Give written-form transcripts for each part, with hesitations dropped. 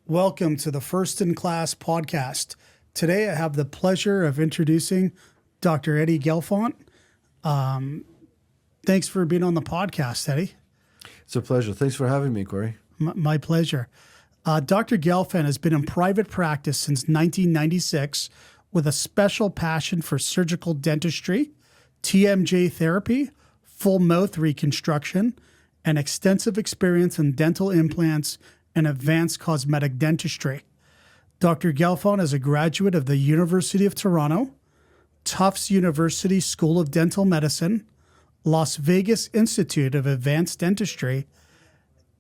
Welcome to the First in Class podcast. Today I have the pleasure of introducing Dr. Eddy Gelfand. Thanks for being on the podcast, Eddy. It's a pleasure. Thanks for having me, Cory. My pleasure. Dr. Gelfand has been in private practice since 1996 with a special passion for surgical dentistry, TMJ therapy, full mouth reconstruction, and extensive experience in dental implants and advanced cosmetic dentistry. Dr. Gelfand is a graduate of the University of Toronto, Tufts University School of Dental Medicine, Las Vegas Institute of Advanced Dentistry,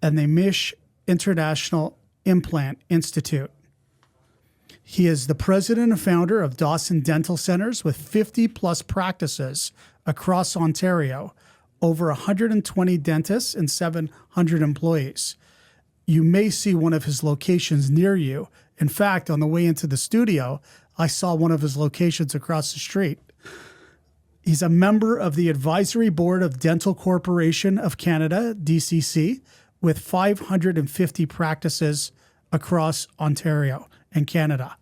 and the Mish International Implant Institute. He is the president and founder of Dawson Dental Centers with 50 plus practices across Ontario, over 120 dentists and 700 employees. You may see one of his locations near you. In fact, on the way into the studio, I saw one of his locations across the street. He's a member of the advisory board of Dental Corporation of Canada, DCC, with 550 practices across Ontario and Canada.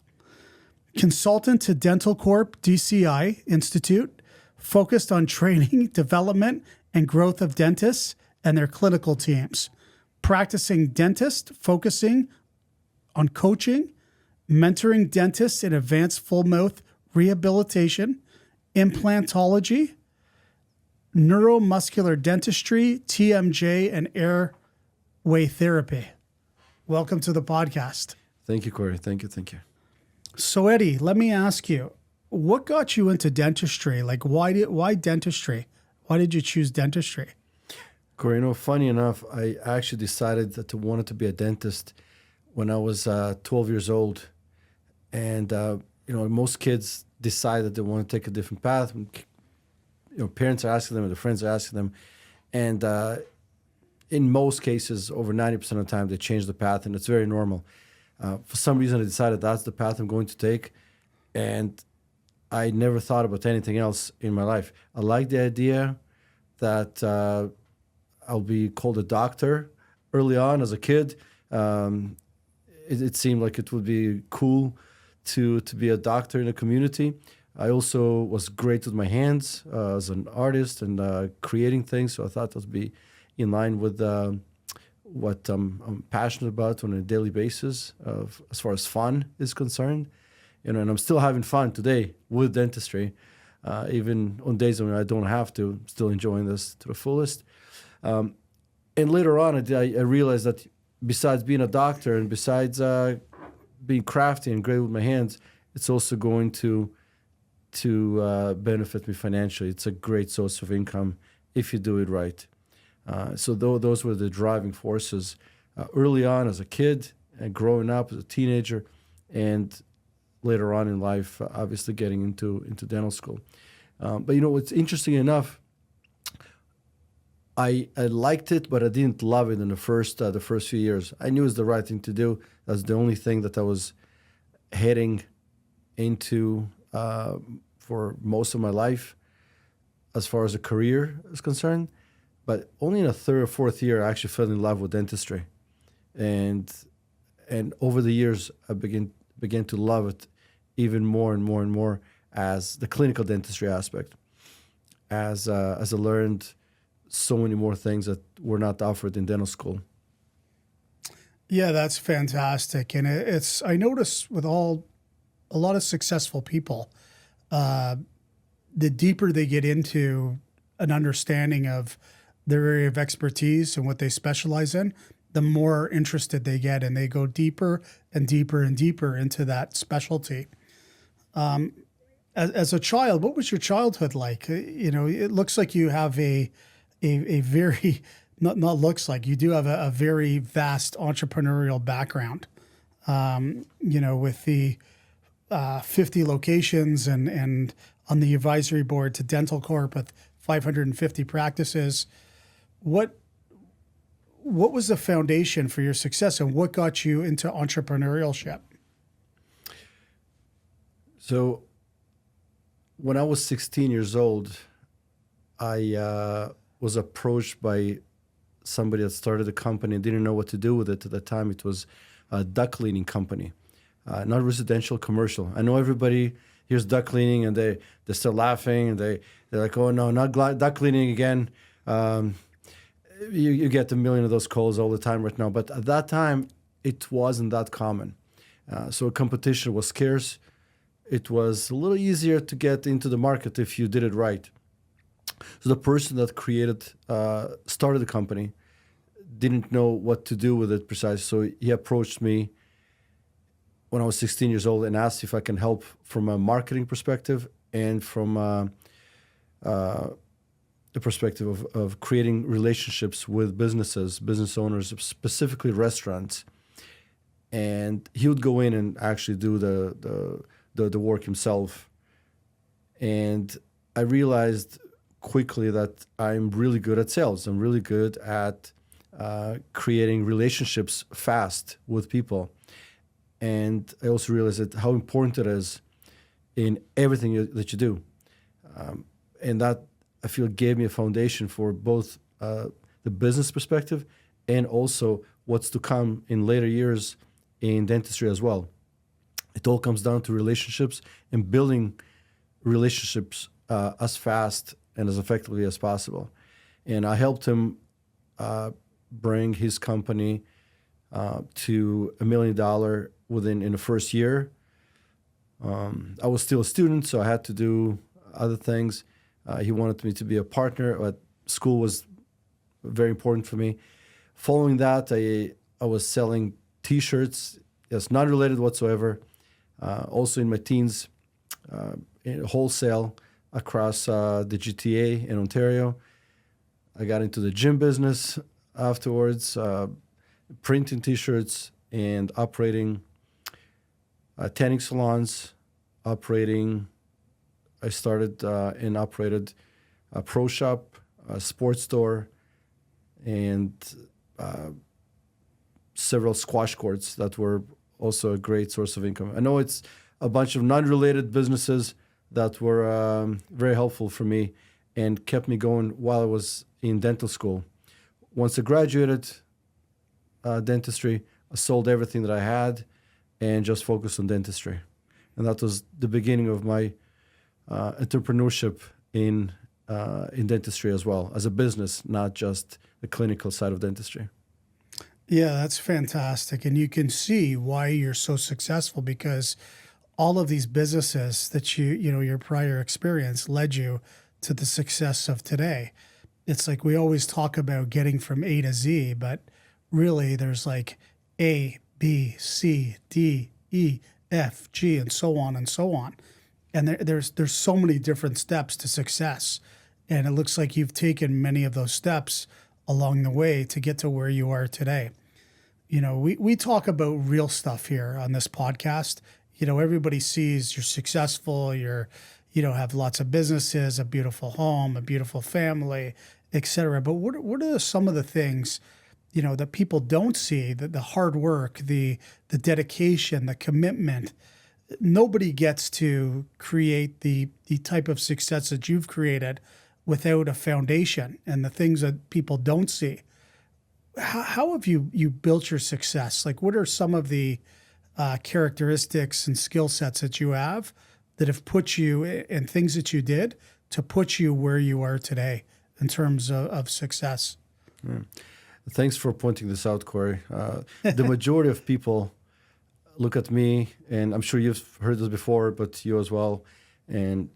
Consultant to Dental Corp DCI Institute, focused on training, development, and growth of dentists and their clinical teams. Practicing dentist, focusing on coaching, mentoring dentists in advanced full mouth rehabilitation, implantology, neuromuscular dentistry, TMJ, and airway therapy. Welcome to the podcast. Thank you, Cory. Thank you. So, Eddy, let me ask you, what got you into dentistry? Like, why dentistry? Why did you choose dentistry? Cory, funny enough, I actually decided that I wanted to be a dentist when I was 12 years old. And, most kids decide that they want to take a different path. Parents are asking them, or their friends are asking them. And in most cases, over 90% of the time, they change the path, and it's very normal. For some reason, I decided that's the path I'm going to take. And I never thought about anything else in my life. I like the idea that I'll be called a doctor. Early on, as a kid, it seemed like it would be cool to be a doctor in a community. I also was great with my hands as an artist and creating things, so I thought that would be in line with what I'm passionate about on a daily basis as far as fun is concerned. And I'm still having fun today with dentistry, even on days when I don't have to, still enjoying this to the fullest. And later on, I realized that besides being a doctor and besides being crafty and great with my hands, it's also going to benefit me financially. It's a great source of income if you do it right. So those were the driving forces early on as a kid and growing up as a teenager, and later on in life, obviously getting into dental school. But what's interesting enough, I liked it, but I didn't love it in the first few years. I knew it was the right thing to do. That's the only thing that I was heading into for most of my life as far as a career is concerned. But only in the third or fourth year, I actually fell in love with dentistry. And over the years, I began to love it even more and more and more as the clinical dentistry aspect, as I learned so many more things that were not offered in dental school. Yeah, that's fantastic. And I notice with a lot of successful people, the deeper they get into an understanding of their area of expertise and what they specialize in, the more interested they get, and they go deeper and deeper and deeper into that specialty. As a child, what was your childhood like? It looks like you have a very, not looks like, you do have a very vast entrepreneurial background, with the 50 locations and on the advisory board to Dental Corp with 550 practices. What was the foundation for your success, and what got you into entrepreneurship? So when I was 16 years old, I was approached by somebody that started a company and didn't know what to do with it. At the time, it was duck cleaning company, not residential, commercial. I know everybody hears duck cleaning and they start laughing and they're like, oh no, not duck cleaning again. You get a million of those calls all the time right now, but at that time it wasn't that common. So competition was scarce. It was a little easier to get into the market if you did it right. So the person that started the company didn't know what to do with it precisely. So he approached me when I was 16 years old and asked if I can help from a marketing perspective and from the perspective of creating relationships with business owners, specifically restaurants. And he would go in and actually do the work himself. And I realized quickly that I'm really good at sales. I'm really good at creating relationships fast with people. And I also realized that how important it is in everything that you do. And that, I feel, gave me a foundation for both the business perspective and also what's to come in later years in dentistry as well. It all comes down to relationships and building relationships as fast and as effectively as possible. And I helped him bring his company to $1 million in the first year. I was still a student, so I had to do other things. He wanted me to be a partner, but school was very important for me. Following that, I was selling T-shirts. It's not related whatsoever. Also in my teens, in wholesale across the GTA in Ontario. I got into the gym business afterwards, printing T-shirts and operating tanning salons, I started and operated a pro shop, a sports store, and several squash courts that were also a great source of income. I know it's a bunch of non-related businesses that were very helpful for me and kept me going while I was in dental school. Once I graduated dentistry, I sold everything that I had and just focused on dentistry. And that was the beginning of my entrepreneurship in dentistry as well, as a business, not just the clinical side of dentistry. Yeah, that's fantastic. And you can see why you're so successful, because all of these businesses that your prior experience led you to the success of today. It's like we always talk about getting from A to Z, but really there's like A, B, C, D, E, F, G, and so on and so on. And there's so many different steps to success. And it looks like you've taken many of those steps along the way to get to where you are today. We talk about real stuff here on this podcast. Everybody sees you're successful, have lots of businesses, a beautiful home, a beautiful family, etc. But what are some of the things, that people don't see, the hard work, the dedication, the commitment? Nobody gets to create the type of success that you've created without a foundation and the things that people don't see. How have you built your success? Like, what are some of the characteristics and skill sets that you have that have put you, and things that you did to put you where you are today in terms of success? Yeah. Thanks for pointing this out, Cory. The majority of people look at me, and I'm sure you've heard this before, but you as well, and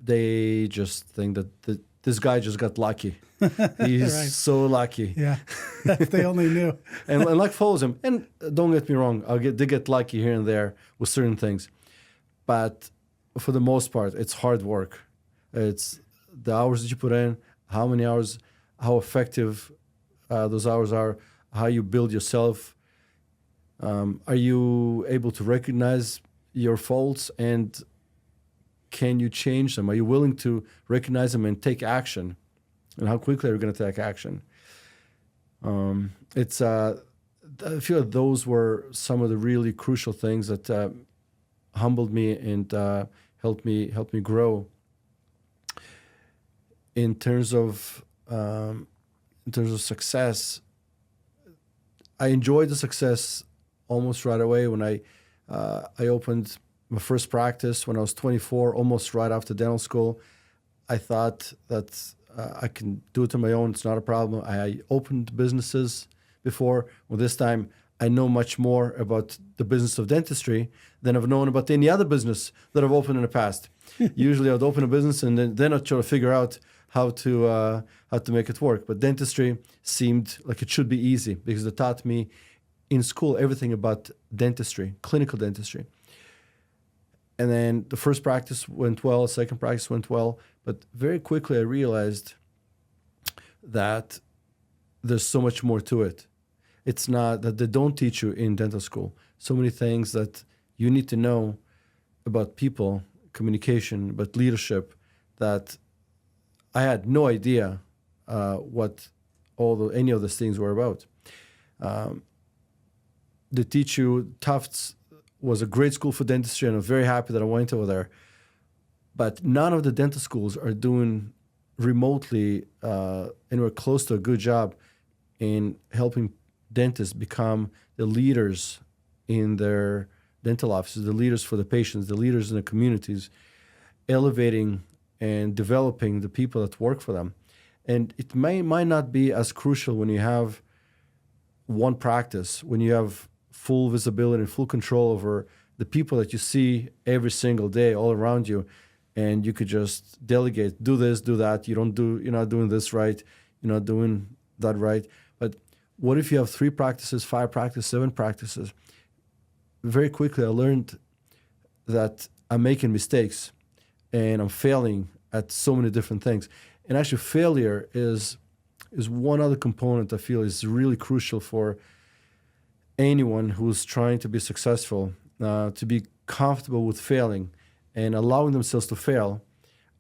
they just think that this guy just got lucky. He's right. So lucky. Yeah, if they only knew. and luck follows him. And don't get me wrong, they get lucky here and there with certain things. But for the most part, it's hard work. It's the hours that you put in, how many hours, how effective those hours are, how you build yourself. Are you able to recognize your faults, and can you change them? Are you willing to recognize them and take action? And how quickly are you going to take action? I feel like those were some of the really crucial things that humbled me and helped me grow. In terms of success, I enjoyed the success almost right away when I opened my first practice when I was 24, almost right after dental school. I thought that I can do it on my own. It's not a problem. I opened businesses before. Well, this time I know much more about the business of dentistry than I've known about any other business that I've opened in the past. Usually I'd open a business and then I'd try to figure out how to make it work. But dentistry seemed like it should be easy because they taught me in school everything about dentistry, clinical dentistry. And then the first practice went well, second practice went well, but very quickly I realized that there's so much more to it. It's not that they don't teach you in dental school. So many things that you need to know about people, communication, about leadership, that I had no idea what any of those things were about. They teach you, Tufts was a great school for dentistry, and I'm very happy that I went over there. But none of the dental schools are doing remotely anywhere close to a good job in helping dentists become the leaders in their dental offices, the leaders for the patients, the leaders in the communities, elevating and developing the people that work for them. And it might not be as crucial when you have one practice, when you have full visibility and full control over the people that you see every single day all around you, and you could just delegate, do this, do that. You're not doing this right, you're not doing that right. But what if you have 3 practices, 5 practices, 7 practices? Very quickly I learned that I'm making mistakes and I'm failing at so many different things. And actually failure is one other component I feel is really crucial for anyone who's trying to be successful, to be comfortable with failing and allowing themselves to fail,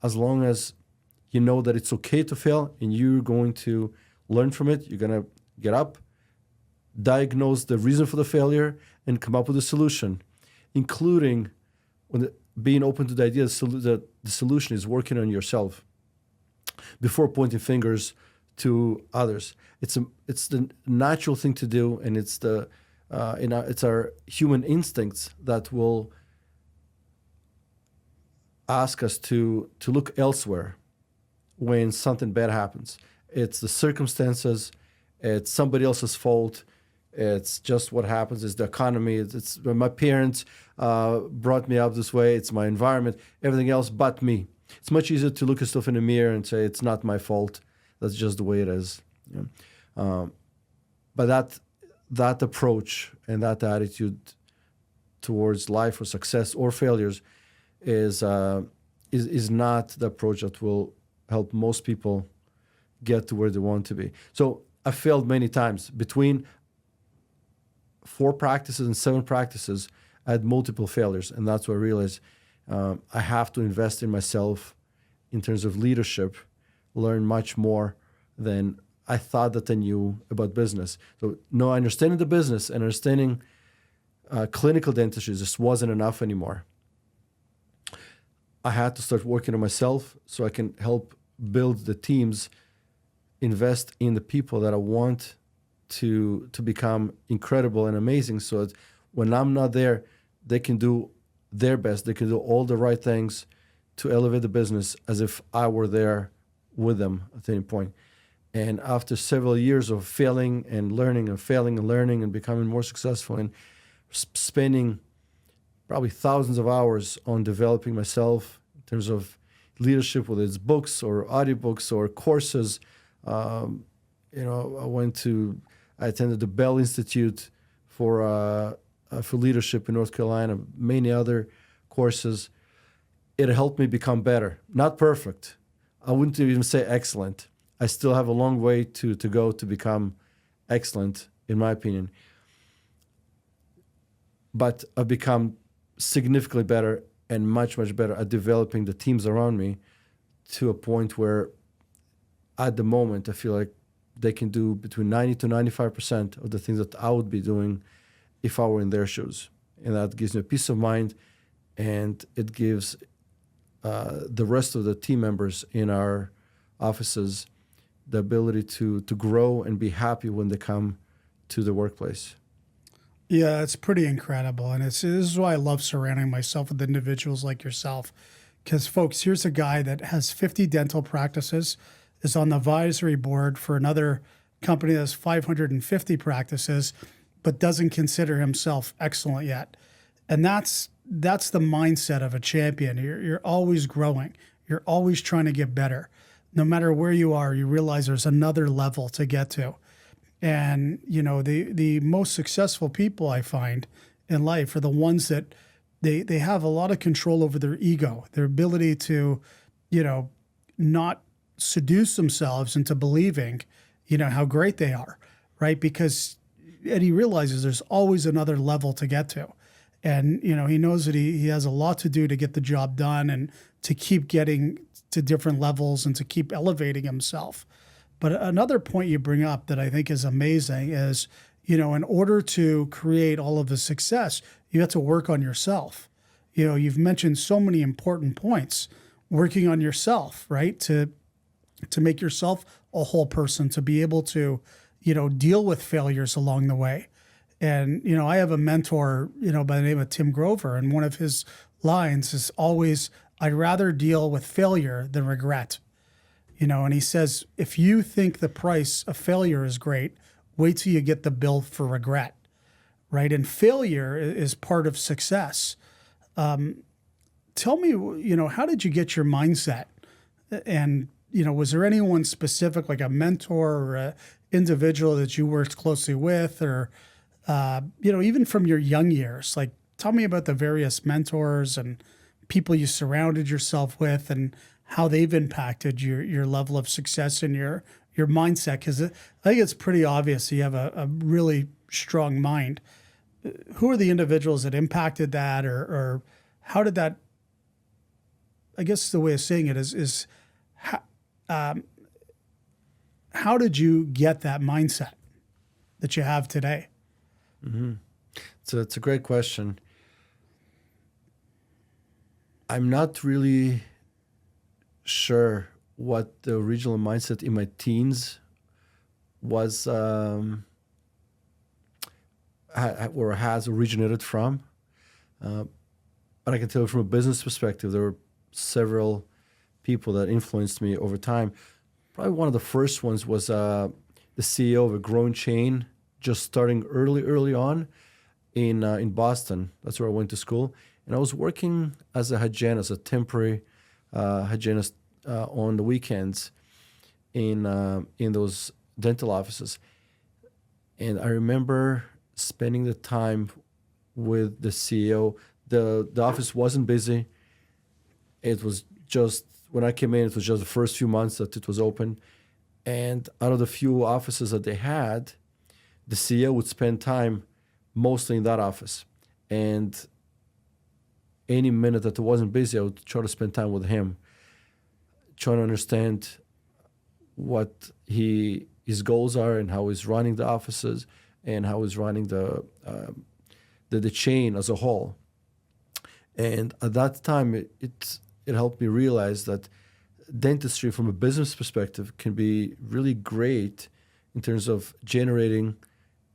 as long as you know that it's okay to fail and you're going to learn from it. You're going to get up, diagnose the reason for the failure, and come up with a solution, including being open to the idea that the solution is working on yourself before pointing fingers to others. It's the natural thing to do, and it's our human instincts that will ask us to look elsewhere when something bad happens. It's the circumstances, it's somebody else's fault, it's just what happens, it's the economy, it's my parents brought me up this way, it's my environment, everything else but me. It's much easier to look yourself in the mirror and say, it's not my fault, that's just the way it is. But that approach and that attitude towards life or success or failures is not the approach that will help most people get to where they want to be. So I failed many times. Between 4 practices and 7 practices, I had multiple failures, and that's what I realized. I have to invest in myself in terms of leadership, learn much more than I thought that I knew about business. So no, understanding the business and understanding clinical dentistry just wasn't enough anymore. I had to start working on myself so I can help build the teams, invest in the people that I want to become incredible and amazing, so that when I'm not there, they can do their best. They can do all the right things to elevate the business as if I were there with them at any point. And after several years of failing and learning and failing and learning and becoming more successful and spending probably thousands of hours on developing myself in terms of leadership, whether it's books or audiobooks or courses. I attended the Bell Institute for leadership in North Carolina, many other courses. It helped me become better. Not perfect. I wouldn't even say excellent. I still have a long way to go to become excellent, in my opinion. But I've become significantly better and much, much better at developing the teams around me to a point where at the moment I feel like they can do between 90 to 95% of the things that I would be doing if I were in their shoes. And that gives me a peace of mind, and it gives the rest of the team members in our offices the ability to grow and be happy when they come to the workplace. Yeah, it's pretty incredible. And this is why I love surrounding myself with individuals like yourself. Because, folks, here's a guy that has 50 dental practices, is on the advisory board for another company that has 550 practices, but doesn't consider himself excellent yet. And that's the mindset of a champion. You're always growing. You're always trying to get better. No matter where you are, you realize there's another level to get to. And the most successful people I find in life are the ones that they have a lot of control over their ego, their ability to, not seduce themselves into believing, how great they are, right? Because Eddie realizes there's always another level to get to. And, he knows that he has a lot to do to get the job done and to keep getting to different levels and to keep elevating himself. But another point you bring up that I think is amazing is, in order to create all of the success, you have to work on yourself. You've mentioned so many important points, working on yourself, right? To make yourself a whole person, to be able to, deal with failures along the way. And, I have a mentor, by the name of Tim Grover, and one of his lines is always, I'd rather deal with failure than regret. And he says, if you think the price of failure is great, wait till you get the bill for regret, right? And failure is part of success. Tell me, how did you get your mindset? And, was there anyone specific, like a mentor or a individual that you worked closely with, or, even from your young years? Like, tell me about the various mentors and people you surrounded yourself with and how they've impacted your level of success and your mindset. Because I think it's pretty obvious you have a really strong mind. Who are the individuals that impacted that, or how did that? I guess the way of saying it is how did you get that mindset that you have today? Mm-hmm. So it's a great question. I'm not really sure what the original mindset in my teens was, or has originated from. But I can tell you from a business perspective, there were several people that influenced me over time. Probably one of the first ones was the CEO of a growing chain, just starting early on in Boston. That's where I went to school. And I was working as a hygienist, a temporary hygienist on the weekends in those dental offices. And I remember spending the time with the CEO. The office wasn't busy. It was just, when I came in, it was just the first few months that it was open. And out of the few offices that they had, the CEO would spend time mostly in that office. And any minute that it wasn't busy, I would try to spend time with him, trying to understand what his goals are and how he's running the offices and how he's running the chain as a whole. And at that time, it helped me realize that dentistry from a business perspective can be really great in terms of generating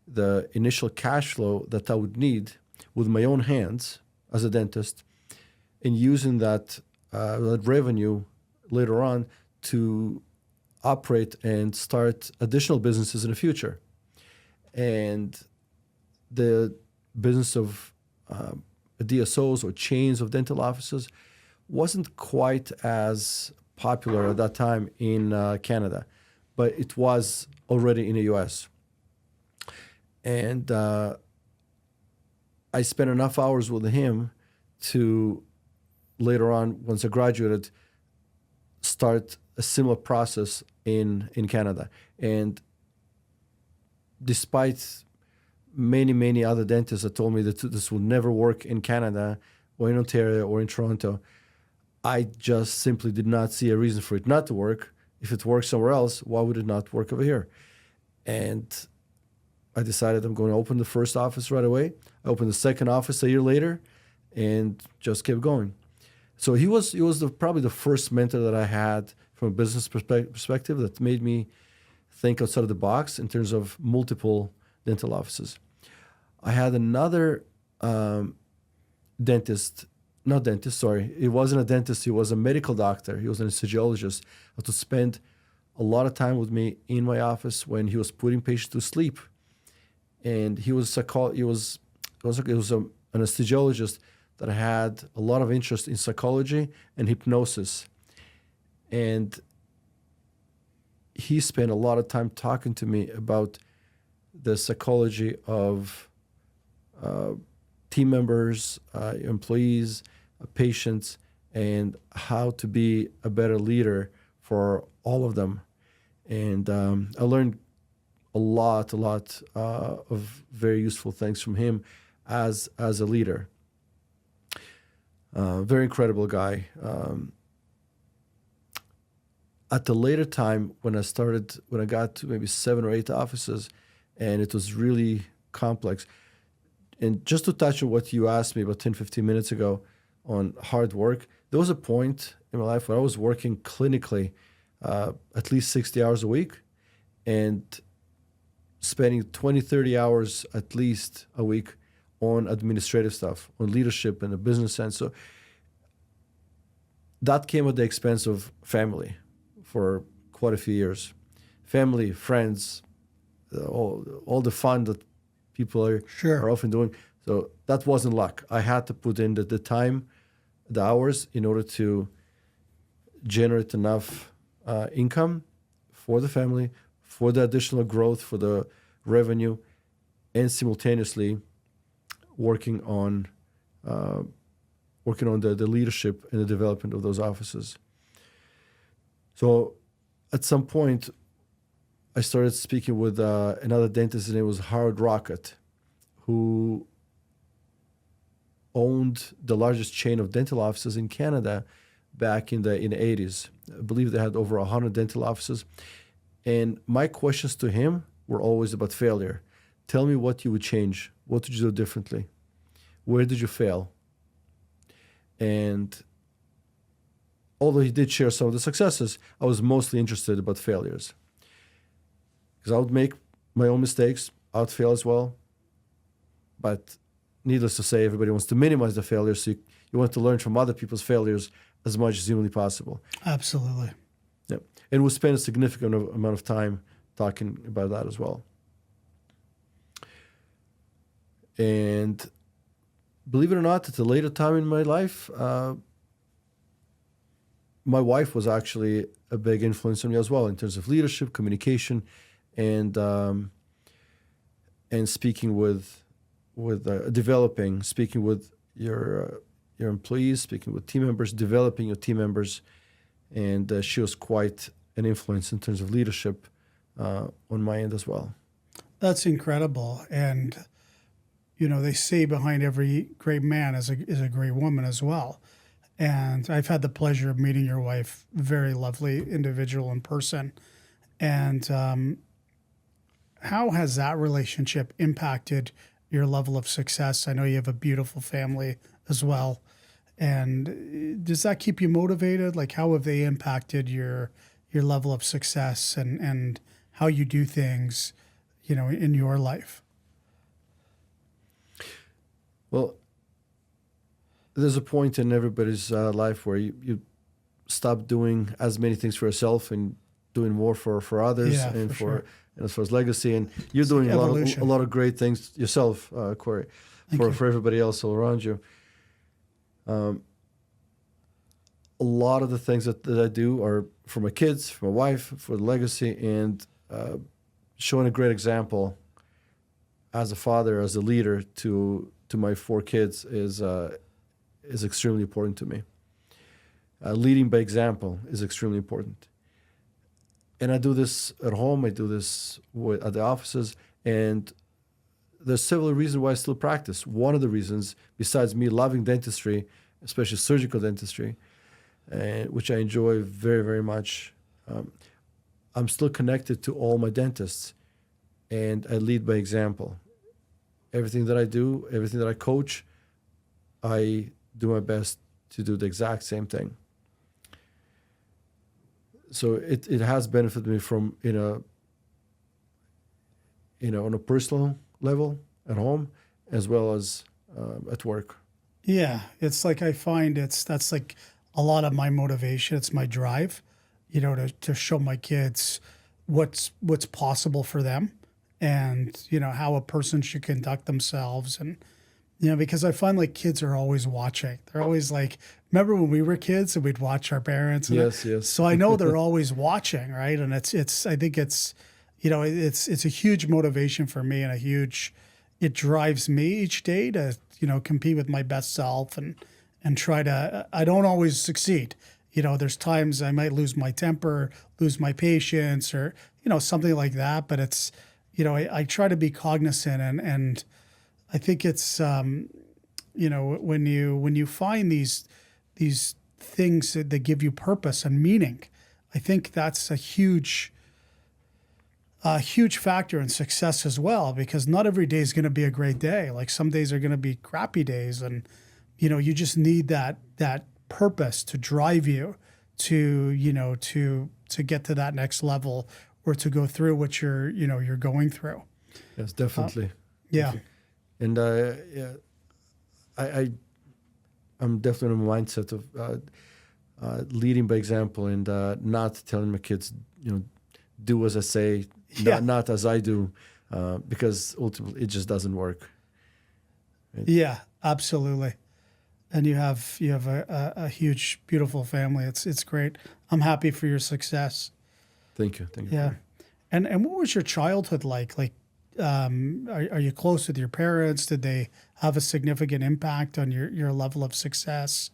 the initial cash flow that I would need with my own hands as a dentist, and using that revenue later on to operate and start additional businesses in the future. And the business of DSOs or chains of dental offices wasn't quite as popular at that time in Canada, but it was already in the US. And I spent enough hours with him to later on, once I graduated, start a similar process in Canada. And despite many other dentists that told me that this would never work in Canada or in Ontario or in Toronto, I just simply did not see a reason for it not to work. If it works somewhere else, why would it not work over here? And I decided I'm going to open the first office right away. I opened the second office a year later and just kept going. So he was probably the first mentor that I had from a business perspective that made me think outside of the box in terms of multiple dental offices. I had another dentist, not dentist, sorry. It wasn't a dentist. He was a medical doctor. He was an anesthesiologist. I had to spend a lot of time with me in my office when he was putting patients to sleep. And he was an anesthesiologist that had a lot of interest in psychology and hypnosis. And he spent a lot of time talking to me about the psychology of team members, employees, patients, and how to be a better leader for all of them. And I learned a lot of very useful things from him as a leader. Very incredible guy. At the later time, when I got to maybe 7 or 8 offices, and it was really complex. And just to touch on what you asked me about 10, 15 minutes ago on hard work, there was a point in my life where I was working clinically at least 60 hours a week and spending 20, 30 hours at least a week on administrative stuff, on leadership and the business sense. So that came at the expense of family for quite a few years. Family, friends, all the fun that people are often doing. So that wasn't luck. I had to put in the time, the hours in order to generate enough income for the family, for the additional growth, for the revenue, and simultaneously working on the leadership and the development of those offices. So at some point, I started speaking with another dentist, and it was Howard Rocket, who owned the largest chain of dental offices in Canada back in the 80s. I believe they had over 100 dental offices. And my questions to him were always about failure. Tell me what you would change. What did you do differently? Where did you fail? And although he did share some of the successes, I was mostly interested about failures. Because I would make my own mistakes, I would fail as well. But needless to say, everybody wants to minimize the failures, so you want to learn from other people's failures as much as humanly possible. Absolutely. Yeah. And we spend a significant amount of time talking about that as well. And believe it or not, at a later time in my life, my wife was actually a big influence on me as well in terms of leadership, communication, and speaking with developing, speaking with your employees, speaking with team members, developing your team members, and she was quite an influence in terms of leadership on my end as well. That's incredible. And they say behind every great man is a great woman as well. And I've had the pleasure of meeting your wife, very lovely individual in person. And how has that relationship impacted your level of success? I know you have a beautiful family as well. And does that keep you motivated? Like, how have they impacted your level of success and how you do things, in your life? Well, there's a point in everybody's life where you stop doing as many things for yourself and doing more for others, and for sure. And as far as legacy, and you're doing a lot of great things yourself, Cory, for everybody else all around you. A lot of the things that I do are for my kids, for my wife, for the legacy, and showing a great example as a father, as a leader to my 4 kids is extremely important to me. Leading by example is extremely important. And I do this at home. I do this at the offices. And there's several reasons why I still practice. One of the reasons, besides me loving dentistry, especially surgical dentistry, which I enjoy very, very much, I'm still connected to all my dentists. And I lead by example. Everything that I do, everything that I coach, I do my best to do the exact same thing. So it has benefited me from on a personal level at home, as well as at work. Yeah, it's like I find that's like a lot of my motivation. It's my drive, to show my kids what's possible for them, and how a person should conduct themselves, and because I find like kids are always watching. They're always like, remember when we were kids and we'd watch our parents? And Yes. So I know they're always watching, right? And it's I think it's a huge motivation for me, and it drives me each day to compete with my best self and try to. I don't always succeed. There's times I might lose my temper, lose my patience, or something like that. But it's I try to be cognizant, and I think it's when you find these things that give you purpose and meaning, I think that's a huge factor in success as well, because not every day is going to be a great day. Like some days are going to be crappy days, and you just need that purpose to drive you to get to that next level, or to go through what you're going through. Yes, definitely. Yeah. And I'm definitely in a mindset of leading by example, and not telling my kids, do as I say, not as I do, because ultimately it just doesn't work. Right? Yeah, absolutely. And you have a huge, beautiful family. It's great. I'm happy for your success. Thank you. Yeah. And what was your childhood like? Like, are you close with your parents? Did they have a significant impact on your level of success?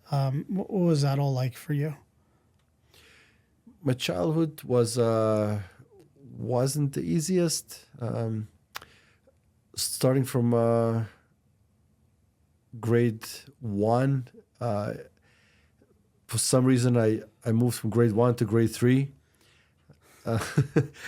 What was that all like for you? My childhood wasn't the easiest. Starting from grade 1, for some reason I moved from grade 1 to grade 3. I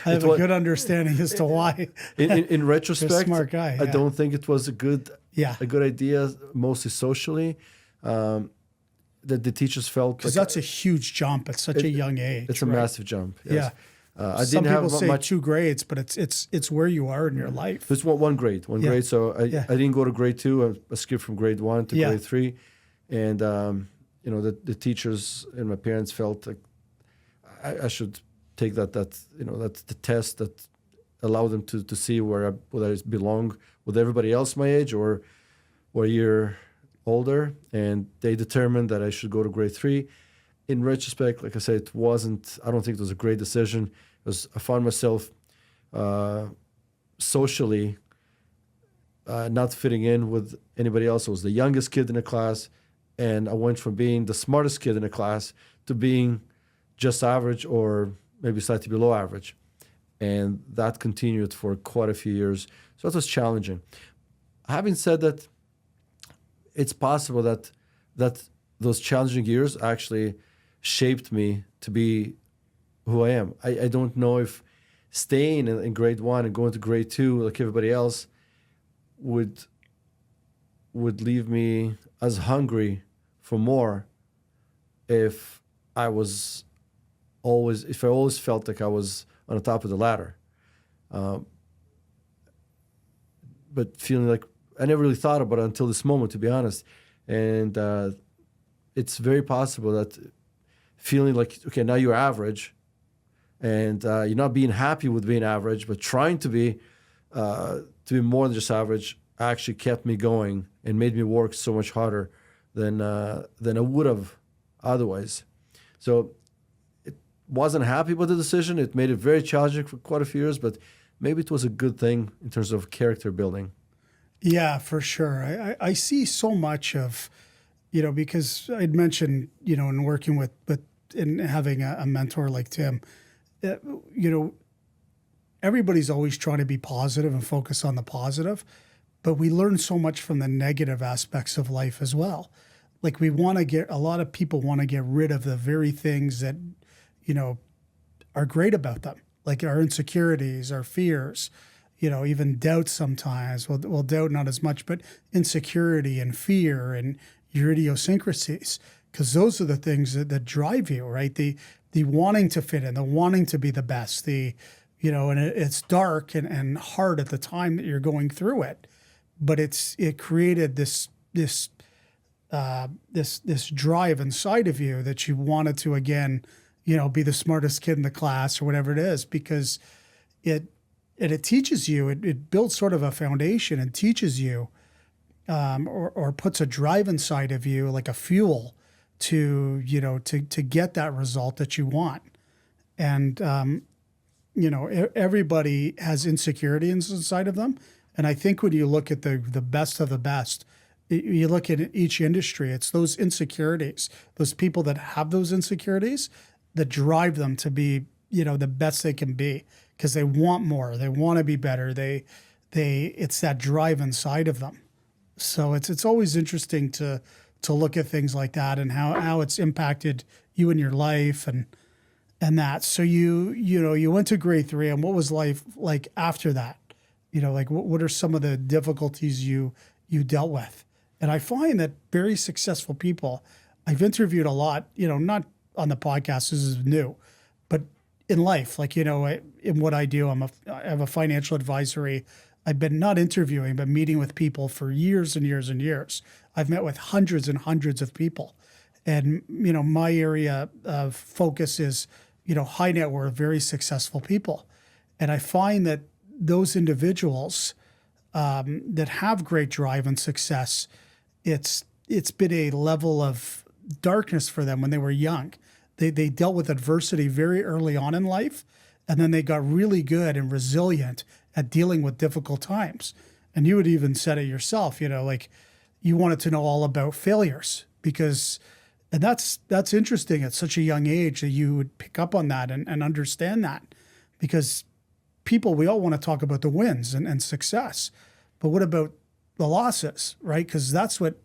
have a good understanding as to why. In retrospect, You're a smart guy. I don't think it was a good idea, mostly socially. That the teachers felt because that's a huge jump at such a young age. It's a massive jump. Yes. Yeah. I Some didn't people have say much. 2 grades, but it's where you are in your life. It's one grade. So I didn't go to grade 2. I skipped from grade 1 to grade 3, and the teachers and my parents felt like I should take that's the test that allowed them to see whether I belong with everybody else my age or a year older, and they determined that I should go to grade 3. In retrospect, like I said, it wasn't. I don't think it was a great decision. I found myself socially not fitting in with anybody else. I was the youngest kid in the class, and I went from being the smartest kid in the class to being just average or maybe slightly below average. And that continued for quite a few years. So that was challenging. Having said that, it's possible that those challenging years actually shaped me to be who I am. I don't know if staying in grade 1 and going to grade 2 like everybody else would leave me as hungry for more if I always felt like I was on the top of the ladder. But feeling like I never really thought about it until this moment, to be honest. And it's very possible that feeling like, okay, now you're average, and you're not being happy with being average, but trying to be more than just average actually kept me going and made me work so much harder than I would have otherwise. So it wasn't happy with the decision. It made it very challenging for quite a few years, but maybe it was a good thing in terms of character building. Yeah, for sure. I see so much of, because I'd mentioned, in working with in having a mentor like Tim, everybody's always trying to be positive and focus on the positive, but we learn so much from the negative aspects of life as well. Like a lot of people want to get rid of the very things that, are great about them, like our insecurities, our fears, even doubt sometimes. Well, doubt not as much, but insecurity and fear and your idiosyncrasies, because those are the things that drive you, right? The wanting to fit in, the wanting to be the best, and it's dark and hard at the time that you're going through it. but it created this drive inside of you that you wanted to, again, be the smartest kid in the class or whatever it is, because it teaches you, it builds sort of a foundation and teaches you, or puts a drive inside of you, like a fuel to get that result that you want. And, everybody has insecurity inside of them. And I think when you look at the best of the best, you look at each industry, it's those insecurities, those people that have those insecurities that drive them to be, the best they can be, because they want more, they want to be better. It's that drive inside of them. So it's always interesting to look at things like that and how it's impacted you in your life and that. So you went to grade 3, and what was life like after that? Like what are some of the difficulties you dealt with? And I find that very successful people, I've interviewed a lot, not on the podcast, this is new, but in life, like, in what I do, I have a financial advisory. I've been not interviewing, but meeting with people for years and years and years. I've met with hundreds and hundreds of people. And, my area of focus is, high net worth, very successful people. And I find that those individuals that have great drive and success, it's been a level of darkness for them when they were young. They dealt with adversity very early on in life, and then they got really good and resilient at dealing with difficult times. And you had even said it yourself, like you wanted to know all about failures and that's interesting at such a young age that you would pick up on that and understand that, because we all want to talk about the wins and success, but what about the losses, right? Because that's what,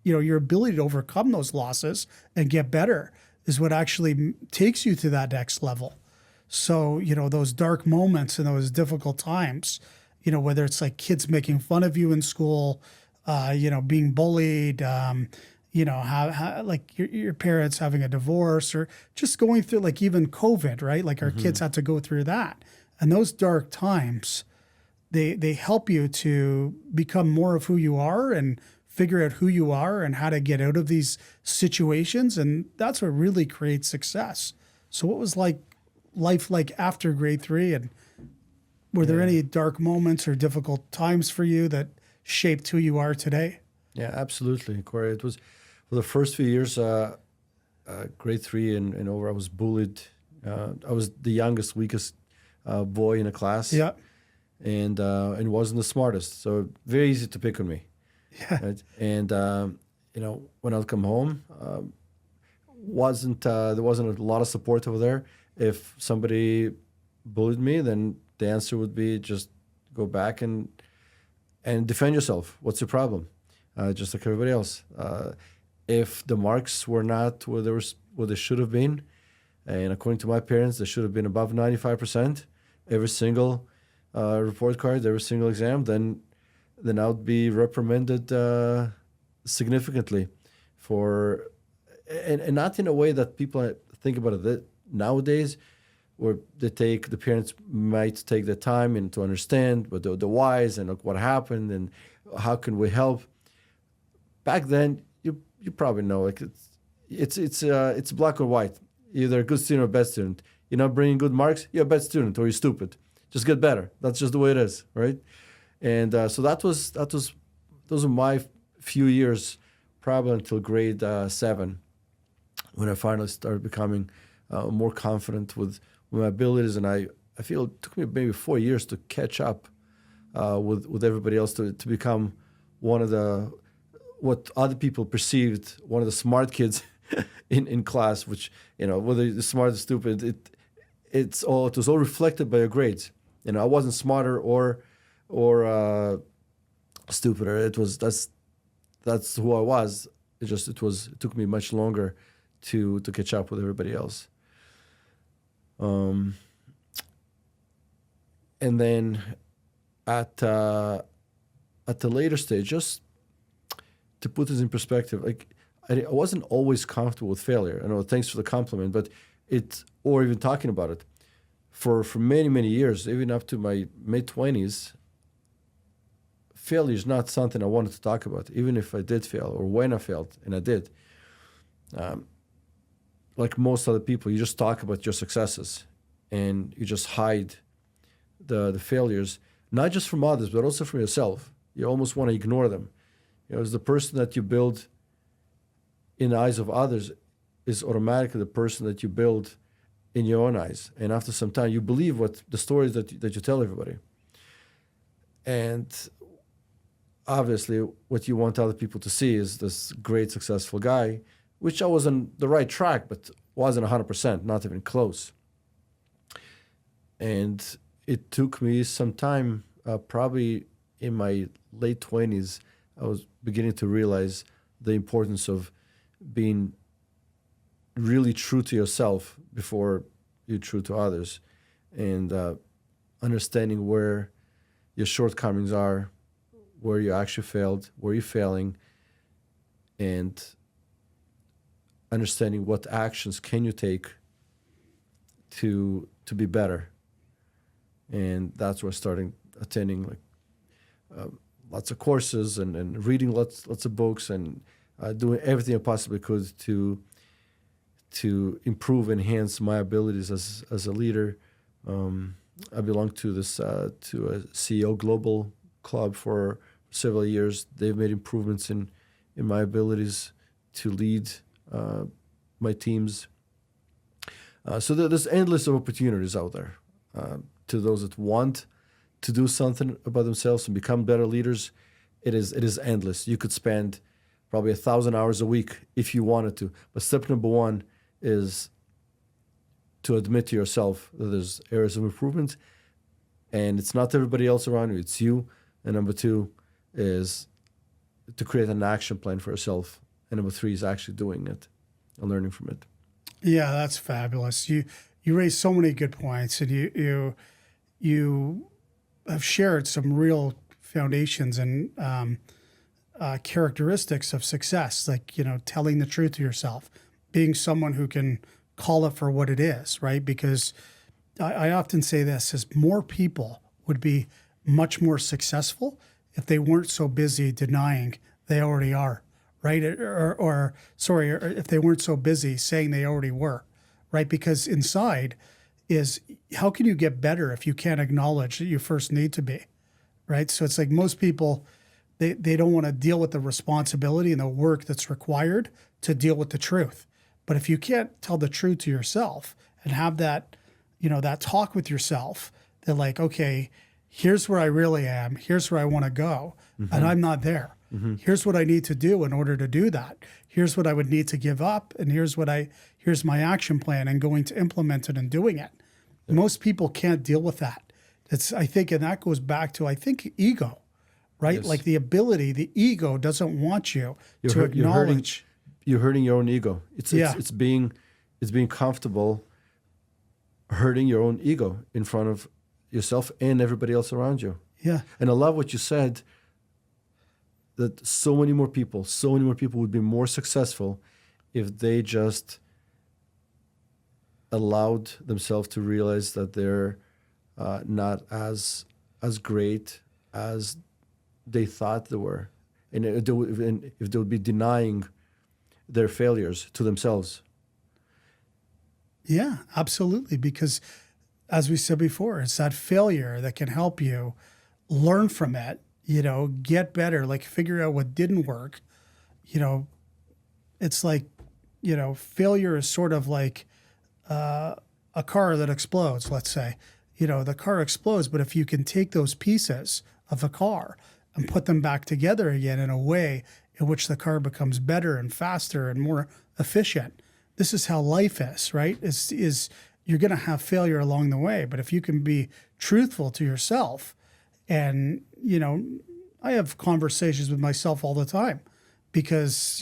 your ability to overcome those losses and get better is what actually takes you to that next level. So, those dark moments and those difficult times, whether it's like kids making fun of you in school, being bullied, how like your parents having a divorce, or just going through like even COVID, right? Like our kids had to go through that. And those dark times, they help you to become more of who you are and figure out who you are and how to get out of these situations. And that's what really creates success. So what was life like after grade 3? And were there any dark moments or difficult times for you that shaped who you are today? Yeah, absolutely, Cory. It was for the first few years, grade 3 and over, I was bullied. I was the youngest, weakest boy in the class. Yeah. And wasn't the smartest. So very easy to pick on me. Yeah. Right? And, when I would come home, there wasn't a lot of support over there. If somebody bullied me, then the answer would be just go back and defend yourself. What's your problem? Just like everybody else. If the marks were not where they should have been, and according to my parents, they should have been above 95%, every single report card, every single exam, then I would be reprimanded significantly and not in a way that people think about it nowadays, where the parents might take the time and to understand what the whys and what happened and how can we help. Back then, you probably know, like it's black or white. Either a good student or a bad student. You're not bringing good marks, you're a bad student or you're stupid. Just get better. That's just the way it is, right? And so those are my few years, probably until grade 7, when I finally started becoming more confident with my abilities. And I feel it took me maybe 4 years to catch up with everybody else to become one of what other people perceived, one of the smart kids in class, which, whether you're smart or stupid, it was all reflected by your grades. I wasn't smarter or stupider. That's who I was. It took me much longer to catch up with everybody else. And then at the later stage, just to put this in perspective, like I wasn't always comfortable with failure. I know, thanks for the compliment, but or even talking about it. For many, many years, even up to my mid-20s, failure is not something I wanted to talk about, even if I did fail or when I failed, and I did. Like most other people, you just talk about your successes and you just hide the failures, not just from others, but also from yourself. You almost want to ignore them. As the person that you build in the eyes of others is automatically the person that you build in your own eyes. And after some time, you believe what the stories that you tell everybody. And obviously, what you want other people to see is this great, successful guy, which I was on the right track, but wasn't 100%, not even close. And it took me some time, probably in my late 20s, I was beginning to realize the importance of being really true to yourself before you're true to others, and understanding where your shortcomings are, where you actually failed, where you're failing, and understanding what actions can you take to be better. And that's where I started attending lots of courses and reading lots of books and doing everything I possibly could to improve, enhance my abilities as a leader. I belong to a CEO Global Club for several years. They've made improvements in my abilities to lead my teams. So there's endless of opportunities out there to those that want to do something about themselves and become better leaders. It is endless. You could spend probably 1,000 hours a week if you wanted to. But step number one is to admit to yourself that there's areas of improvement, and it's not everybody else around you, it's you. And number two is to create an action plan for yourself. And number three is actually doing it and learning from it. Yeah, that's fabulous. You raised so many good points, and you have shared some real foundations and characteristics of success, like, telling the truth to yourself, being someone who can call it for what it is, right? Because I often say this, as more people would be much more successful if they weren't so busy denying they already are, right? Or if they weren't so busy saying they already were, right? Because inside is, how can you get better if you can't acknowledge that you first need to be, right? So it's like most people, they don't want to deal with the responsibility and the work that's required to deal with the truth. But if you can't tell the truth to yourself and have that, that talk with yourself, that like, okay, here's where I really am, here's where I want to go, and I'm not there. Here's what I need to do in order to do that. Here's what I would need to give up, and here's my action plan, and going to implement it and doing it. Yeah. Most people can't deal with that. I think, and that goes back to, ego, right? Yes. Like the ego doesn't want you to acknowledge. You're hurting your own ego. It's being comfortable hurting your own ego in front of yourself and everybody else around you. Yeah. And I love what you said, that so many more people would be more successful if they just allowed themselves to realize that they're not as great as they thought they were. And if they would be denying their failures to themselves. Yeah, absolutely. Because as we said before, it's that failure that can help you learn from it, get better, like figure out what didn't work. It's like, failure is sort of like a car that explodes, let's say. The car explodes, but if you can take those pieces of the car and put them back together again in a way in which the car becomes better and faster and more efficient. This is how life is, right? Is you're going to have failure along the way, but if you can be truthful to yourself, and I have conversations with myself all the time, because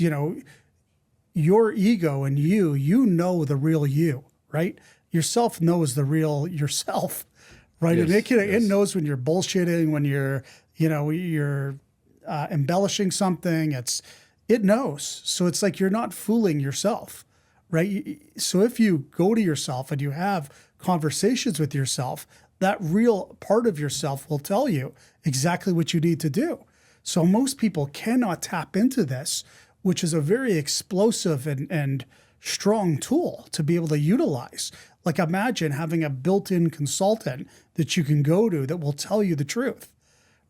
your ego and you know the real you, right? Yourself knows the real yourself, right? Yes, and it knows when you're bullshitting, when you're embellishing something. It knows. So it's like you're not fooling yourself, right? So if you go to yourself and you have conversations with yourself, that real part of yourself will tell you exactly what you need to do. So most people cannot tap into this, which is a very explosive and strong tool to be able to utilize. Like imagine having a built-in consultant that you can go to that will tell you the truth,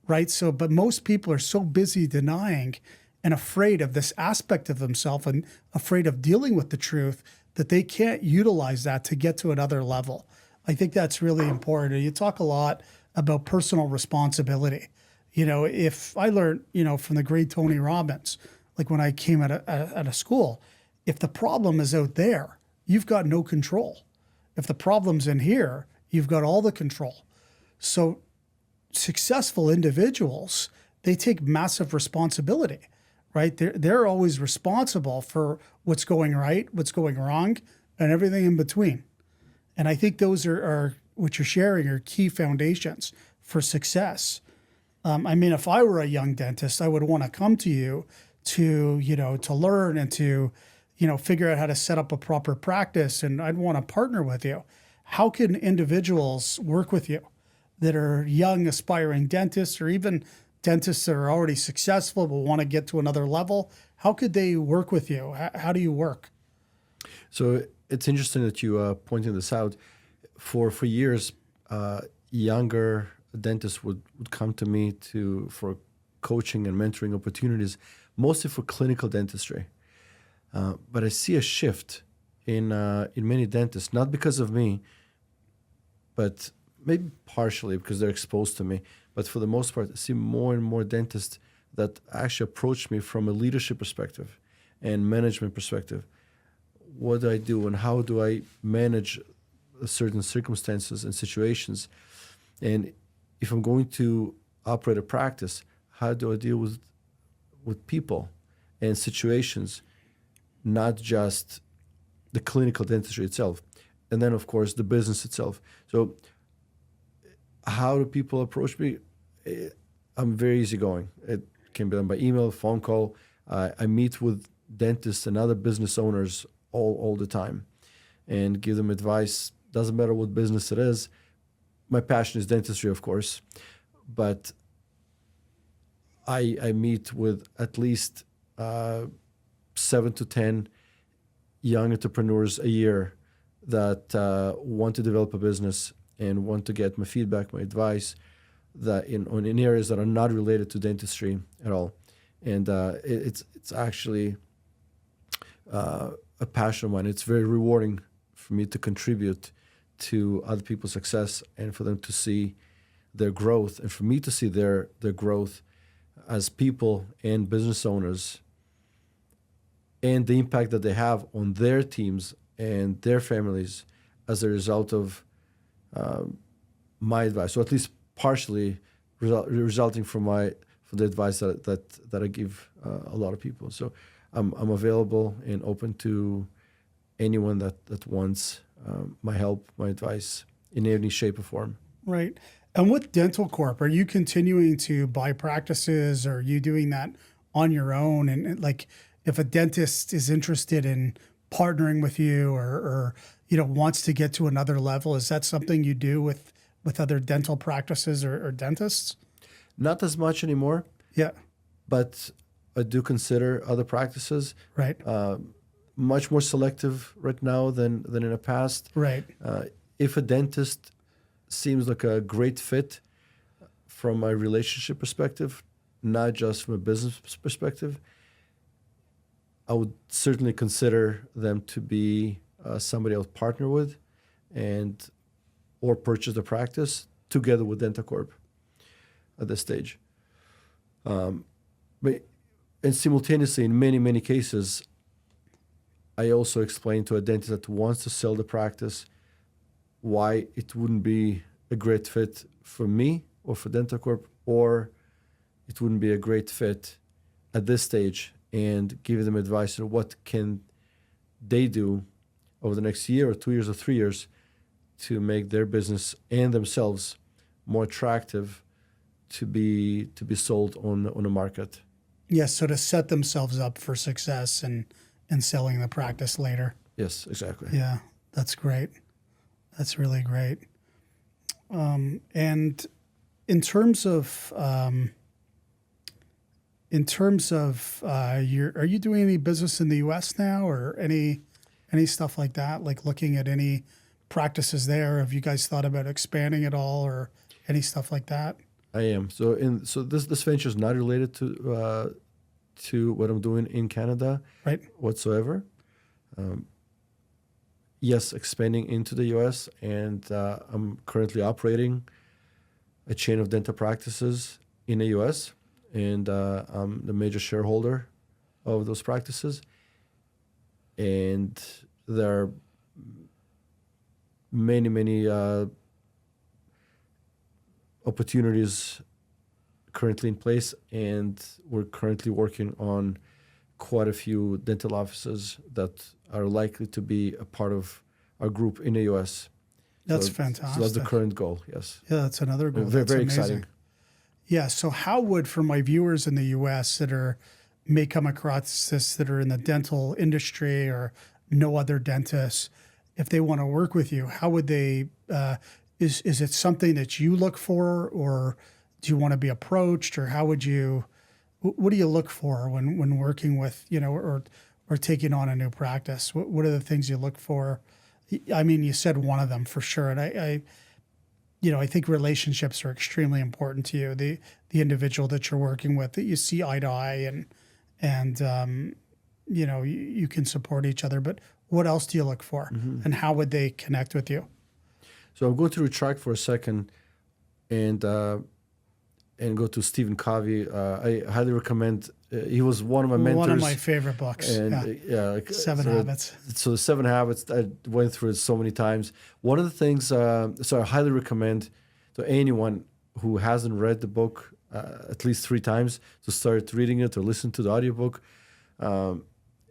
right? So, but most people are so busy denying and afraid of this aspect of themselves and afraid of dealing with the truth that they can't utilize that to get to another level. I think that's really important. You talk a lot about personal responsibility. If I learned, from the great Tony Robbins, like when I came at a school, if the problem is out there, you've got no control. If the problem's in here, you've got all the control. So successful individuals, they take massive responsibility, right? They're always responsible for what's going right, what's going wrong, and everything in between. And I think those are what you're sharing are key foundations for success. If I were a young dentist, I would want to come to you to learn and to, figure out how to set up a proper practice, and I'd want to partner with you. How can individuals work with you that are young, aspiring dentists, or even dentists that are already successful but want to get to another level? How could they work with you? How do you work? So it's interesting that you pointed this out. For years, younger dentists would come to me for coaching and mentoring opportunities, mostly for clinical dentistry. But I see a shift in many dentists, not because of me, but maybe partially because they're exposed to me. But for the most part, I see more and more dentists that actually approach me from a leadership perspective and management perspective. What do I do and how do I manage certain circumstances and situations? And if I'm going to operate a practice, how do I deal with people and situations, not just the clinical dentistry itself, and then of course the business itself. So how do people approach me? I'm very easygoing. It can be done by email, phone call. I meet with dentists and other business owners all the time and give them advice. Doesn't matter what business it is. My passion is dentistry, of course, but I meet with at least 7 to 10 young entrepreneurs a year that want to develop a business and want to get my feedback, my advice, that in areas that are not related to dentistry at all. And it's actually a passion of mine. It's very rewarding for me to contribute to other people's success and for them to see their growth and for me to see their growth as people and business owners and the impact that they have on their teams and their families as a result of my advice, or at least partially resulting from the advice that I give a lot of people. So I'm available and open to anyone that wants my help, my advice in any shape or form. Right. And with Dental Corp, are you continuing to buy practices, or are you doing that on your own? And like, if a dentist is interested in partnering with you or wants to get to another level, is that something you do with other dental practices or dentists? Not as much anymore. Yeah. But I do consider other practices. Right. Much more selective right now than in the past. Right. If a dentist seems like a great fit from a relationship perspective, not just from a business perspective, I would certainly consider them to be somebody I would partner with or purchase the practice together with Dental Corp at this stage. And simultaneously, in many, many cases, I also explain to a dentist that wants to sell the practice why it wouldn't be a great fit for me or for Dental Corp, or it wouldn't be a great fit at this stage, and give them advice on what can they do over the next year or 2 years or 3 years to make their business and themselves more attractive to be sold on the market. Yes, so to set themselves up for success and selling the practice later. Yes, exactly. Yeah, that's great. That's really great. And in terms of in terms of are you doing any business in the U.S. now, or any stuff like that? Like looking at any practices there? Have you guys thought about expanding at all, or any stuff like that? I am. So this venture is not related to what I'm doing in Canada, Right. whatsoever. Yes, expanding into the U.S. and I'm currently operating a chain of dental practices in the U.S. and I'm the major shareholder of those practices. And there are many opportunities currently in place, and we're currently working on quite a few dental offices that are likely to be a part of our group in the U.S. That's So fantastic. that's the current goal, yes. Yeah, that's another goal. Very, That's very amazing. exciting. Yeah. So how would, for my viewers in the U.S. that may come across this, that are in the dental industry or no other dentists, if they want to work with you, how would they? Is it something that you look for, or do you want to be approached, or how would you? What do you look for when working with, or taking on a new practice? What are the things you look for? I mean, you said one of them for sure, and I think relationships are extremely important to you. The individual that you're working with, that you see eye to eye, and you can support each other. But what else do you look for, and how would they connect with you? So I'm going to retract for a second and go to Stephen Covey. I highly recommend. He was one of my mentors. One of my favorite books. And Seven Habits. So the 7 Habits, I went through it so many times. One of the things, so I highly recommend to anyone who hasn't read the book at least 3 times to start reading it or listen to the audiobook. And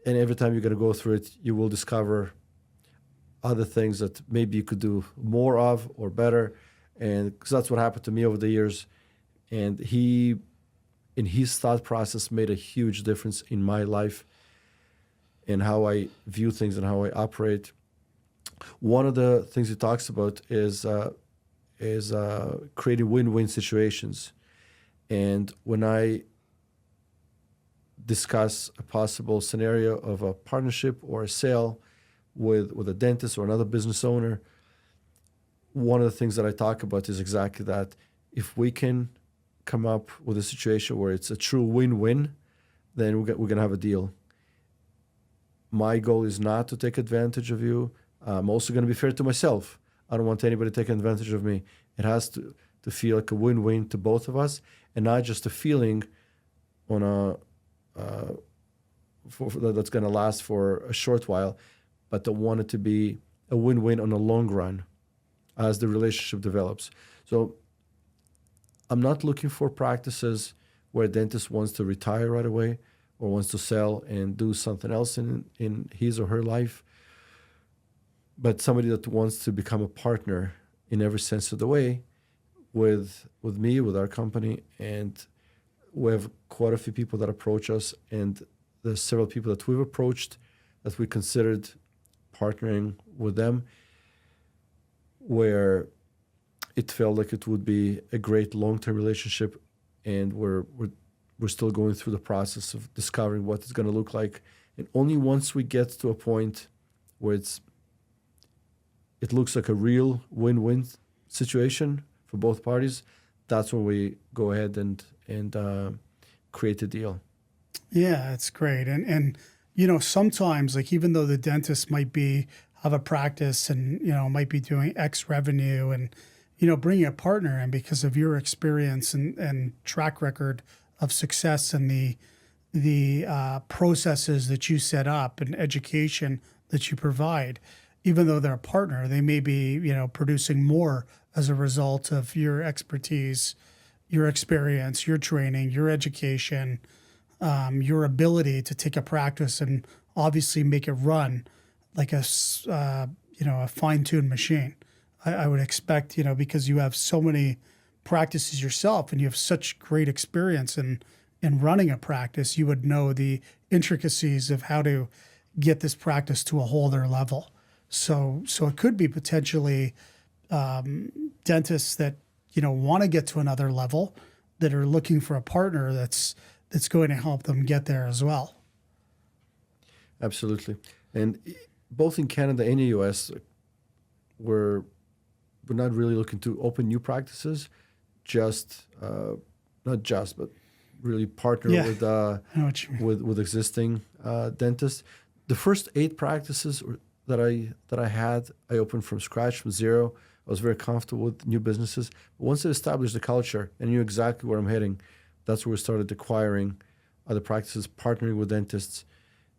every time you're going to go through it, you will discover other things that maybe you could do more of or better. And because that's what happened to me over the years. And he, in his thought process, made a huge difference in my life and how I view things and how I operate. One of the things he talks about is creating win-win situations. And when I discuss a possible scenario of a partnership or a sale with a dentist or another business owner, one of the things that I talk about is exactly that. If we can come up with a situation where it's a true win-win, then we're going to have a deal. My goal is not to take advantage of you. I'm also going to be fair to myself. I don't want anybody taking advantage of me. It has to feel like a win-win to both of us, and not just a feeling on that's going to last for a short while, but I want it to be a win-win on the long run as the relationship develops. So I'm not looking for practices where a dentist wants to retire right away or wants to sell and do something else in his or her life, but somebody that wants to become a partner in every sense of the way with me, with our company. And we have quite a few people that approach us, and there's several people that we've approached that we considered partnering with them, where it felt like it would be a great long-term relationship, and we're still going through the process of discovering what it's going to look like. And only once we get to a point where it looks like a real win-win situation for both parties, that's when we go ahead and create a deal. Yeah, it's great. And sometimes, like, even though the dentist might have a practice and, might be doing X revenue, and, bringing a partner in because of your experience and track record of success and the processes that you set up and education that you provide, even though they're a partner, they may be, producing more as a result of your expertise, your experience, your training, your education, your ability to take a practice and obviously make it run like a fine-tuned machine. I would expect, because you have so many practices yourself and you have such great experience in running a practice, you would know the intricacies of how to get this practice to a whole other level. So it could be potentially dentists that want to get to another level, that are looking for a partner that that's going to help them get there as well. Absolutely. And both in Canada and the US, we're not really looking to open new practices, but really partner with I know what you mean. with existing dentists. The first 8 practices that I had, I opened from scratch, from zero. I was very comfortable with new businesses. But once I established the culture and knew exactly where I'm heading, that's where we started acquiring other practices, partnering with dentists.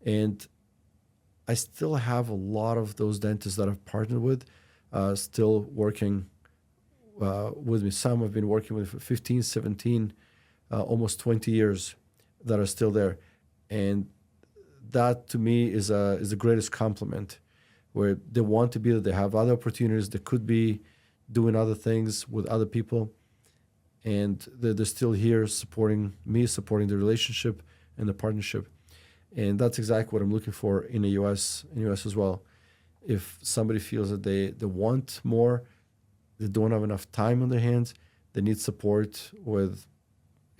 And I still have a lot of those dentists that I've partnered with still working with me. Some I've been working with for 15, 17, almost 20 years that are still there. And that to me is the greatest compliment, where they want to be there, they have other opportunities, they could be doing other things with other people, and they're still here supporting me, supporting the relationship and the partnership. And that's exactly what I'm looking for in the US as well. If somebody feels that they want more, they don't have enough time on their hands, they need support with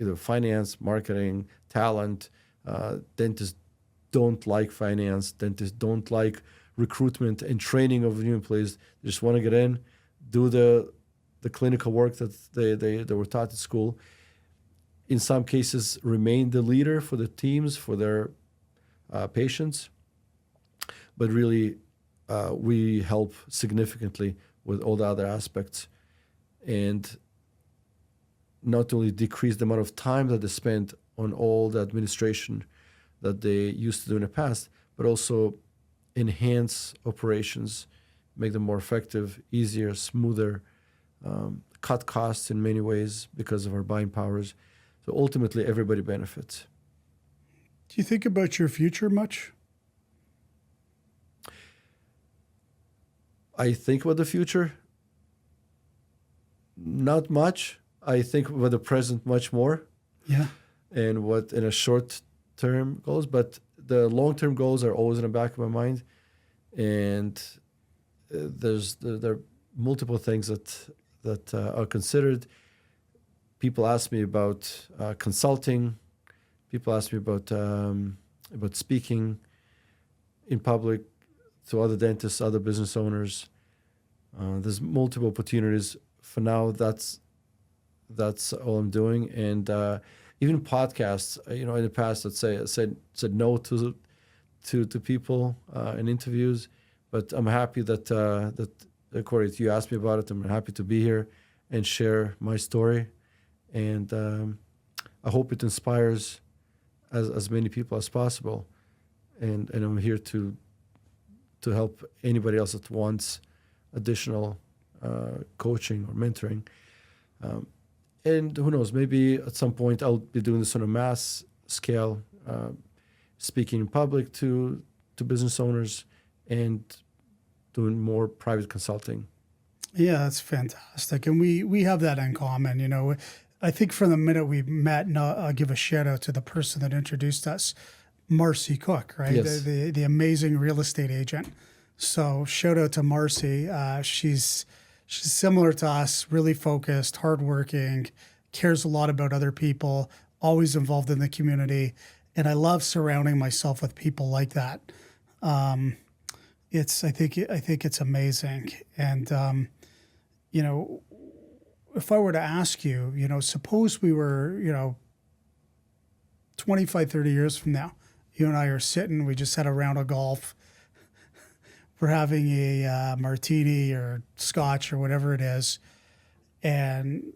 either finance, marketing, talent. Dentists don't like finance. Dentists don't like recruitment and training of new employees. They just want to get in, do the clinical work that they were taught at school. In some cases, remain the leader for the teams, for their patients. But really, we help significantly with all the other aspects, and not only decrease the amount of time that they spend on all the administration that they used to do in the past, but also enhance operations, make them more effective, easier, smoother, cut costs in many ways because of our buying powers. So ultimately, everybody benefits. Do you think about your future much? I think about the future, not much. I think about the present much more. Yeah. And what in a short-term goals, but the long-term goals are always in the back of my mind. And there are multiple things that are considered. People ask me about consulting. People ask me about speaking in public to other dentists, other business owners. There's multiple opportunities. For now, that's all I'm doing. And even podcasts, in the past, I said no to people in interviews, but I'm happy that Cory, you asked me about it. I'm happy to be here and share my story, and I hope it inspires as many people as possible. And I'm here to help anybody else that wants additional coaching or mentoring. And who knows, maybe at some point I'll be doing this on a mass scale, speaking in public to business owners and doing more private consulting. Yeah, that's fantastic. And we have that in common. I think from the minute we met, and I'll give a shout out to the person that introduced us, Marcy Cook, right? Yes. The amazing real estate agent. So shout out to Marcy. She's similar to us, really focused, hardworking, cares a lot about other people, always involved in the community. And I love surrounding myself with people like that. I think it's amazing. And if I were to ask you, suppose we were, 25, 30 years from now, you and I are sitting, we just had a round of golf, we're having a martini or scotch or whatever it is, and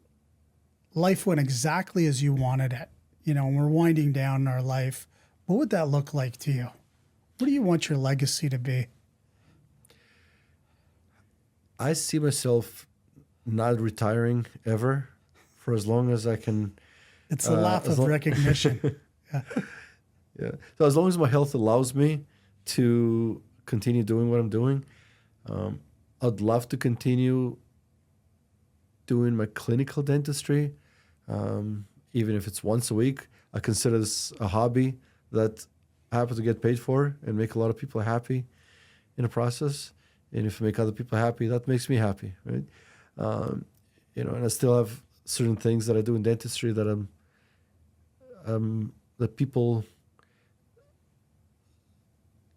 life went exactly as you wanted it, and we're winding down in our life. What would that look like to you? What do you want your legacy to be? I see myself not retiring ever for as long as I can. It's a laugh of recognition. Yeah. Yeah. So as long as my health allows me to continue doing what I'm doing, I'd love to continue doing my clinical dentistry, even if it's once a week. I consider this a hobby that I happen to get paid for and make a lot of people happy in the process. And if I make other people happy, that makes me happy, right? And I still have certain things that I do in dentistry that I'm that people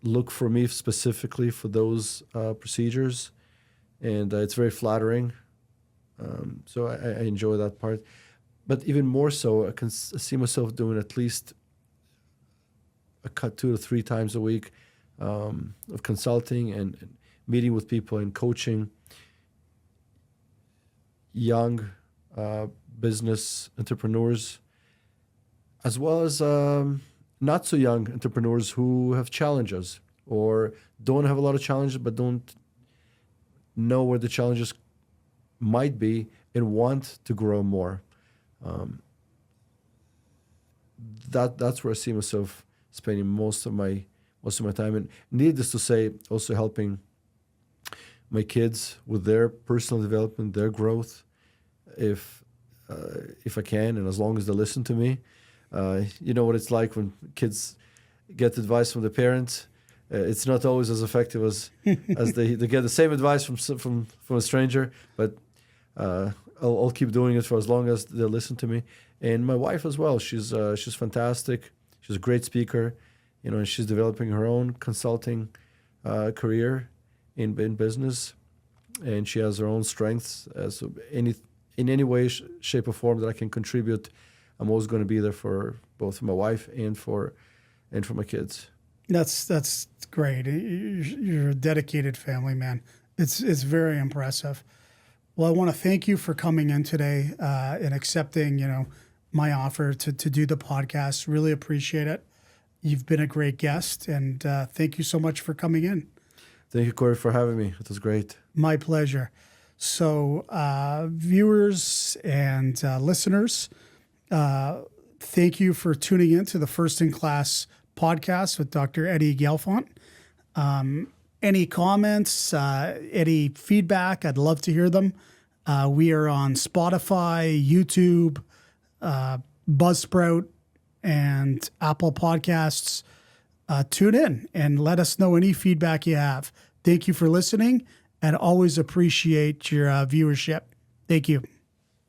look for me specifically for those procedures, and it's very flattering. So I enjoy that part. But even more so, I can see myself doing at least a cut 2 to 3 times a week of consulting and meeting with people and coaching young business entrepreneurs, as well as not so young entrepreneurs who have challenges or don't have a lot of challenges but don't know where the challenges might be and want to grow more. That's where I see myself spending most of my time, and needless to say, also helping my kids with their personal development, their growth, if I can, and as long as they listen to me. You know what it's like when kids get advice from their parents. It's not always as effective as they get the same advice from a stranger, but I'll keep doing it for as long as they listen to me. And my wife as well. She's fantastic. She's a great speaker, and she's developing her own consulting career in business, and she has her own strengths. So in any way, shape, or form that I can contribute, I'm always going to be there for both my wife and for my kids. That's great. You're a dedicated family man. It's very impressive. Well, I want to thank you for coming in today and accepting, my offer to do the podcast. Really appreciate it. You've been a great guest, and thank you so much for coming in. Thank you, Cory, for having me. It was great. My pleasure. So, viewers and listeners, thank you for tuning in to the First in Class podcast with Dr. Eddy Gelfand. Any comments, any feedback, I'd love to hear them. We are on Spotify, YouTube, Buzzsprout, and Apple Podcasts. Tune in and let us know any feedback you have. Thank you for listening, and always appreciate your viewership. Thank you.